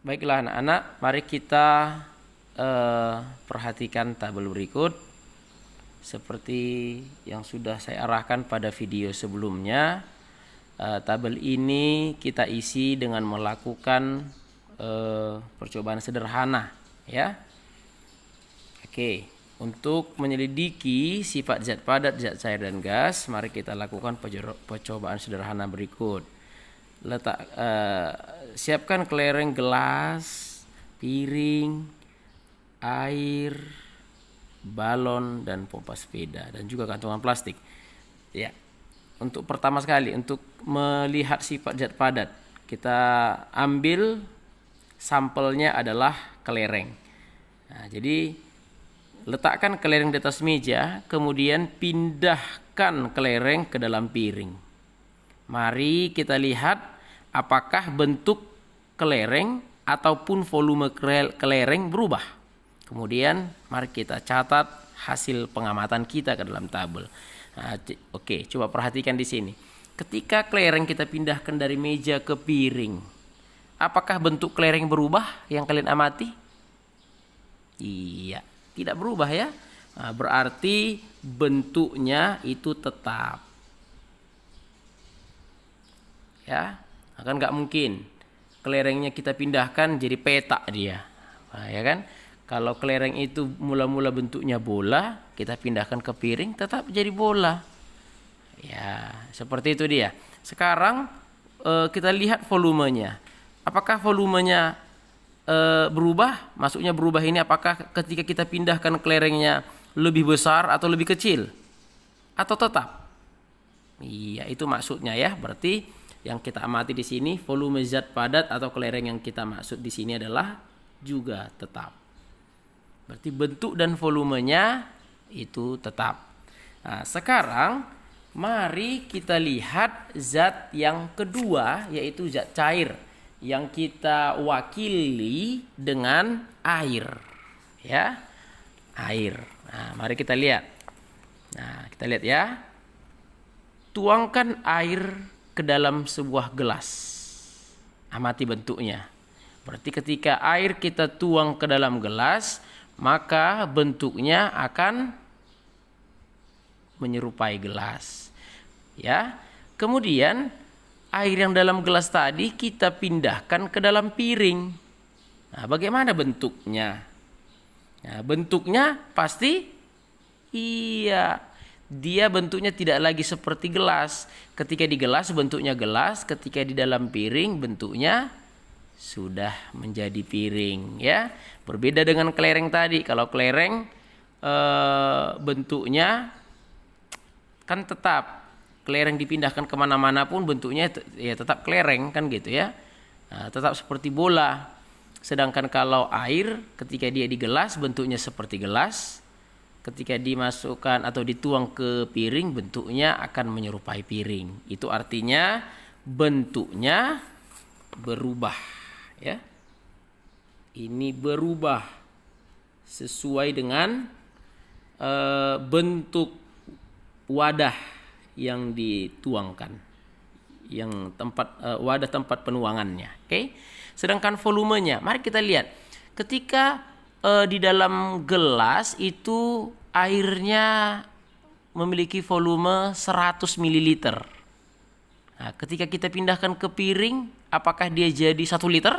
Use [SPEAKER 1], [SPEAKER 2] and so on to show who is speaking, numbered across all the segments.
[SPEAKER 1] Baiklah anak-anak, mari kita perhatikan tabel berikut. Seperti yang sudah saya arahkan pada video sebelumnya, tabel ini kita isi dengan melakukan percobaan sederhana, ya. Oke, untuk menyelidiki sifat zat padat, zat cair dan gas, mari kita lakukan percobaan sederhana berikut. Siapkan kelereng gelas, piring, air, balon, dan pompa sepeda, dan juga kantongan plastik. Ya, untuk pertama sekali, untuk melihat sifat zat padat, kita ambil sampelnya adalah kelereng. Nah, jadi letakkan kelereng di atas meja, kemudian pindahkan kelereng ke dalam piring. Mari kita lihat apakah bentuk kelereng ataupun volume kelereng berubah. Kemudian mari kita catat hasil pengamatan kita ke dalam tabel. Nah, oke, coba perhatikan di sini. Ketika kelereng kita pindahkan dari meja ke piring, apakah bentuk kelereng berubah yang kalian amati? Iya, tidak berubah ya. Nah, berarti bentuknya itu tetap. Ya, akan nggak mungkin kelerengnya kita pindahkan jadi petak dia. Nah, ya kan? Kalau kelereng itu mula-mula bentuknya bola, kita pindahkan ke piring tetap jadi bola. Ya, seperti itu dia. Sekarang kita lihat volumenya. Apakah volumenya berubah? Maksudnya berubah ini apakah ketika kita pindahkan kelerengnya lebih besar atau lebih kecil? Atau tetap? Iya, itu maksudnya ya. Berarti yang kita amati di sini volume zat padat atau kelereng yang kita maksud di sini adalah juga tetap. Berarti bentuk dan volumenya itu tetap. Nah, sekarang mari kita lihat zat yang kedua, yaitu zat cair yang kita wakili dengan air. Ya, air. Nah, mari kita lihat. Nah, kita lihat ya. Tuangkan air ke dalam sebuah gelas. Amati bentuknya. Berarti ketika air kita tuang ke dalam gelas, maka bentuknya akan menyerupai gelas. Ya. Kemudian air yang dalam gelas tadi kita pindahkan ke dalam piring. Nah, bagaimana bentuknya? Nah, bentuknya pasti dia bentuknya tidak lagi seperti gelas. Ketika di gelas bentuknya gelas, ketika di dalam piring bentuknya sudah menjadi piring, ya. Berbeda dengan kelereng tadi. Kalau kelereng bentuknya kan tetap, kelereng dipindahkan kemana-mana pun bentuknya ya tetap kelereng kan gitu ya. Nah, tetap seperti bola. Sedangkan kalau air ketika dia di gelas bentuknya seperti gelas. Ketika dimasukkan atau dituang ke piring bentuknya akan menyerupai piring. Itu artinya bentuknya berubah, ya. Ini berubah sesuai dengan bentuk wadah yang dituangkan, yang wadah tempat penuangannya. Oke. Sedangkan volumenya, mari kita lihat. Ketika di dalam gelas itu airnya memiliki volume 100 ml. Nah, ketika kita pindahkan ke piring, apakah dia jadi 1 liter?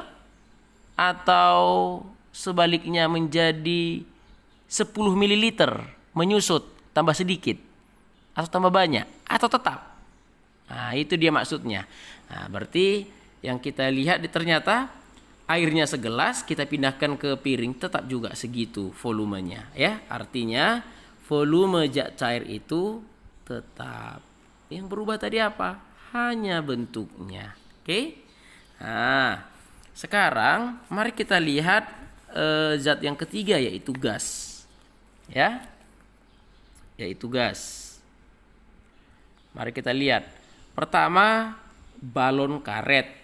[SPEAKER 1] Atau sebaliknya menjadi 10 ml, menyusut, tambah sedikit? Atau tambah banyak? Atau tetap? Nah, itu dia maksudnya. Nah, berarti yang kita lihat ternyata airnya segelas, kita pindahkan ke piring tetap juga segitu volumenya, ya. Artinya volume zat cair itu tetap. Yang berubah tadi apa? Hanya bentuknya. Oke? Nah, sekarang mari kita lihat zat yang ketiga, yaitu gas. Ya. Yaitu gas. Mari kita lihat. Pertama, balon karet.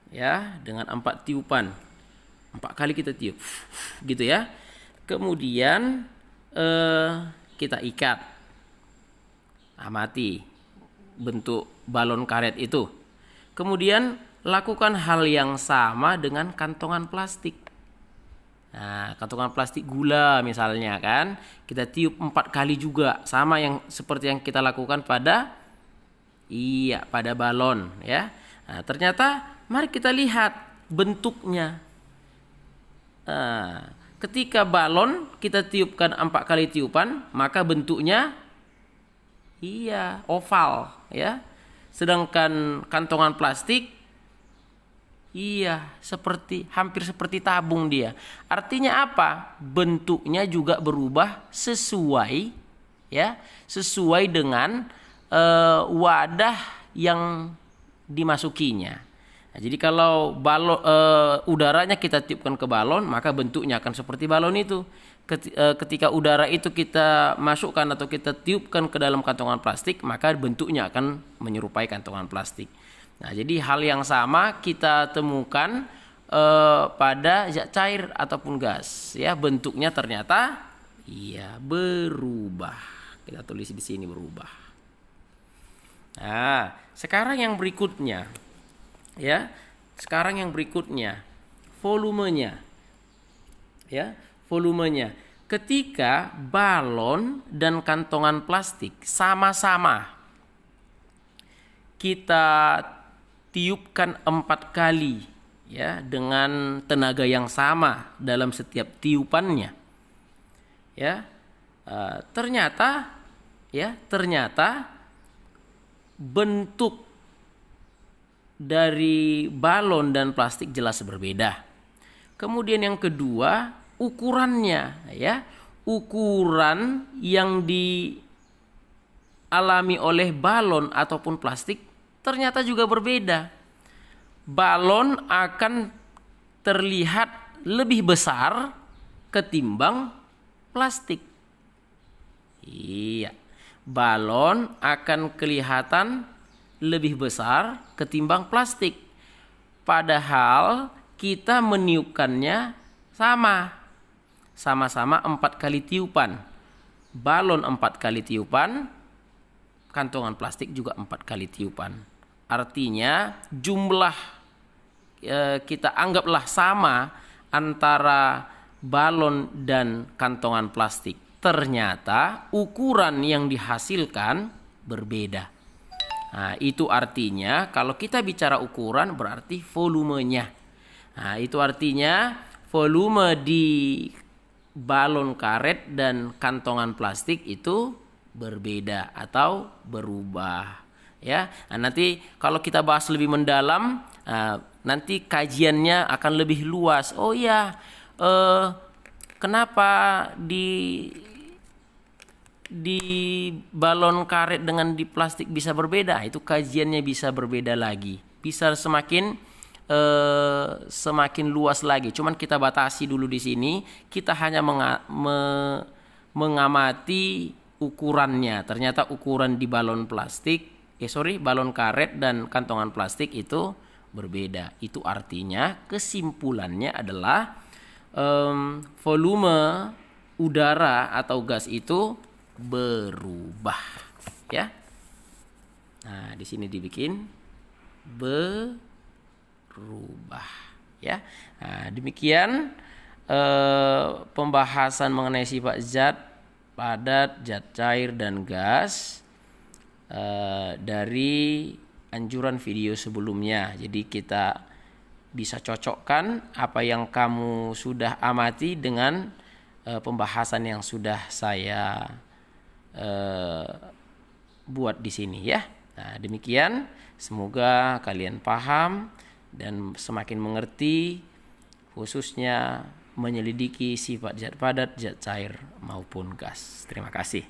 [SPEAKER 1] Ya, dengan 4 tiupan. 4 kali kita tiup. Gitu ya. Kemudian kita ikat. Amati bentuk balon karet itu. Kemudian lakukan hal yang sama dengan kantongan plastik. Nah, kantongan plastik gula misalnya kan, kita tiup 4 kali juga, sama yang seperti yang kita lakukan pada balon ya. Nah, ternyata mari kita lihat bentuknya. Nah, ketika balon kita tiupkan 4 kali tiupan, maka bentuknya oval ya. Sedangkan kantongan plastik hampir seperti tabung dia. Artinya apa? Bentuknya juga berubah sesuai dengan wadah yang dimasukinya. Nah, jadi kalau udaranya kita tiupkan ke balon, maka bentuknya akan seperti balon itu. Ketika udara itu kita masukkan atau kita tiupkan ke dalam kantongan plastik, maka bentuknya akan menyerupai kantongan plastik. Nah, jadi hal yang sama kita temukan pada zat cair ataupun gas ya, bentuknya ternyata berubah. Kita tulis di sini berubah. Nah, sekarang yang berikutnya volumenya. Ya, volumenya. Ketika balon dan kantongan plastik sama-sama kita tiupkan 4 kali ya, dengan tenaga yang sama dalam setiap tiupannya ya, ternyata bentuk dari balon dan plastik jelas berbeda. Kemudian yang kedua, ukurannya ya, ukuran yang dialami oleh balon ataupun plastik ternyata juga berbeda. Balon akan terlihat lebih besar ketimbang plastik. Balon akan kelihatan lebih besar ketimbang plastik. Padahal kita meniupkannya sama-sama 4 kali tiupan. Balon 4 kali tiupan, kantongan plastik juga 4 kali tiupan. Artinya jumlah kita anggaplah sama antara balon dan kantongan plastik. Ternyata ukuran yang dihasilkan berbeda. Nah, itu artinya kalau kita bicara ukuran berarti volumenya. Nah, itu artinya volume di balon karet dan kantongan plastik itu berbeda atau berubah. Ya, nah, nanti kalau kita bahas lebih mendalam, nanti kajiannya akan lebih luas. Kenapa di balon karet dengan di plastik bisa berbeda? Itu kajiannya bisa berbeda lagi, bisa semakin luas lagi. Cuman kita batasi dulu di sini. Kita hanya mengamati ukurannya. Ternyata ukuran di balon karet dan kantongan plastik itu berbeda. Itu artinya kesimpulannya adalah volume udara atau gas itu berubah, ya. Nah, di sini dibikin berubah, ya. Nah, demikian pembahasan mengenai sifat zat padat, zat cair dan gas dari anjuran video sebelumnya. Jadi kita bisa cocokkan apa yang kamu sudah amati dengan pembahasan yang sudah saya buat di sini ya. Nah, demikian, semoga kalian paham dan semakin mengerti, khususnya menyelidiki sifat zat padat, zat cair maupun gas. Terima kasih.